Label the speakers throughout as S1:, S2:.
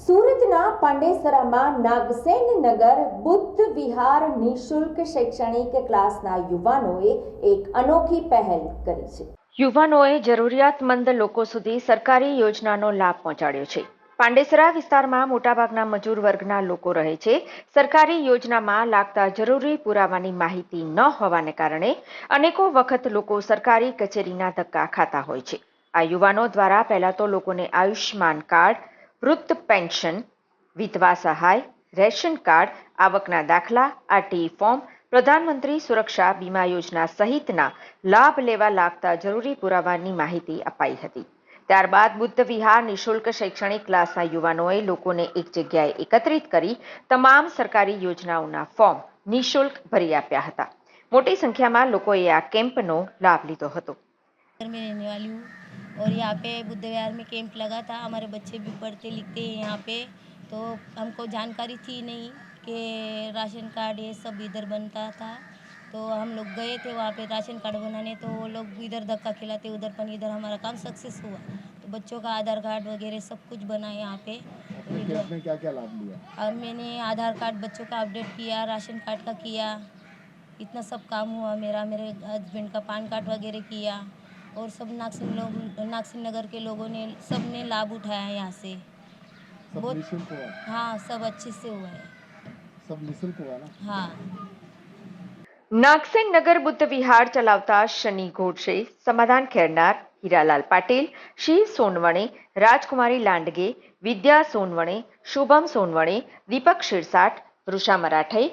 S1: સુરતના પાંડેસરામાં નાગસેન નગર બુદ્ધ વિહાર નિઃશુલ્ક શૈક્ષણિક ક્લાસના યુવાનોએ એક અનોખી પહેલ કરી છે।
S2: યુવાનોએ જરૂરિયાતમંદ લોકો સુધી સરકારી યોજનાનો લાભ પહોંચાડ્યો છે। પાંડેસરા વિસ્તારમાં મોટાભાગના મજૂર વર્ગના લોકો રહે છે। સરકારી યોજનામાં લાગતા જરૂરી પુરાવાની માહિતી ન હોવાને કારણે અનેકો વખત લોકો સરકારી કચેરીના ધક્કા ખાતા હોય છે। આ યુવાનો દ્વારા પહેલા તો લોકોને આયુષ્માન કાર્ડ, વૃદ્ધ પેન્શન, વિધવા સહાય, રેશન કાર્ડ, આવકના દાખલા, આરટીઈ ફોર્મ, પ્રધાનમંત્રી સુરક્ષા બીમા યોજના સહિતના લાભ લેવા લાગતા જરૂરી પુરાવાની માહિતી અપાઈ હતી। ત્યારબાદ બુદ્ધ વિહાર નિઃશુલ્ક શૈક્ષણિક ક્લાસના યુવાનોએ લોકોને એક જગ્યાએ એકત્રિત કરી તમામ સરકારી યોજનાઓના ફોર્મ નિઃશુલ્ક ભરી આપ્યા હતા। મોટી સંખ્યામાં લોકોએ આ કેમ્પનો લાભ લીધો હતો।
S3: में रहने वाली हूँ और यहाँ पे बुद्ध विहार में कैंप लगा था। हमारे बच्चे भी पढ़ते लिखते हैं यहाँ पे, तो हमको जानकारी थी नहीं कि राशन कार्ड ये सब इधर बनता था। तो हम लोग गए थे वहाँ पे राशन कार्ड बनाने, तो वो लोग इधर धक्का खिलाते उधर, पर इधर हमारा काम सक्सेस हुआ। तो बच्चों का आधार कार्ड वगैरह सब कुछ बना यहाँ पे।
S4: आपने क्या क्या लाभ लिया?
S3: और मैंने आधार कार्ड बच्चों का अपडेट किया, राशन कार्ड का किया, इतना सब काम हुआ मेरा। मेरे हस्बैंड का पान कार्ड वगैरह किया और सब नागसिन नगर के लोगों ने सब ने लाभ उठाया यहाँ से।
S4: सब निःशुल्क हुआ?
S3: हाँ, सब अच्छे से हुआ है।
S4: सब निःशुल्क हुआ ना?
S3: हाँ।
S2: નાગસેન નગર બુદ્ધ વિહાર ચલાવતા શનિ ઘોડશે, સમાધાન ખેરનાર, હીરાલાલ પાટીલ, શિવ સોનવણે, રાજકુમારી લાંડગે, વિદ્યા સોનવણે, શુભમ સોનવણે, દીપક શિરસાટ, ઋષા મરાઠે,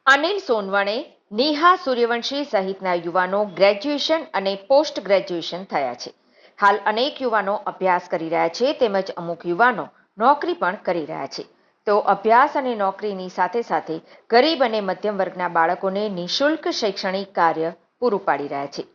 S2: અનિલ સોનવણે, નેહા સૂર્યવંશી સહિતના યુવાનો ગ્રેજ્યુએશન અને પોસ્ટ ગ્રેજ્યુએશન થયા છે। હાલ અનેક યુવાનો અભ્યાસ કરી રહ્યા છે, તેમજ અમુક યુવાનો નોકરી પણ કરી રહ્યા છે। તો અભ્યાસ અને નોકરીની સાથે સાથે ગરીબ અને મધ્યમ વર્ગના બાળકોને નિઃશુલ્ક શૈક્ષણિક કાર્ય પૂરું પાડી રહ્યા છે।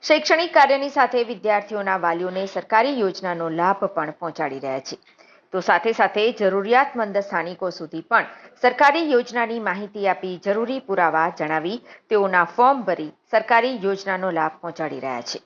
S2: શૈક્ષણિક કાર્યની સાથે વિદ્યાર્થીઓના વાલીઓને સરકારી યોજનાનો લાભ પણ પહોંચાડી રહ્યા છે। તો સાથે સાથે જરૂરિયાતમંદ સ્થાનિકો સુધી પણ સરકારી યોજનાની માહિતી આપી જરૂરી પુરાવા જણાવી તેઓના ફોર્મ ભરી સરકારી યોજનાનો લાભ પહોંચાડી રહ્યા છે।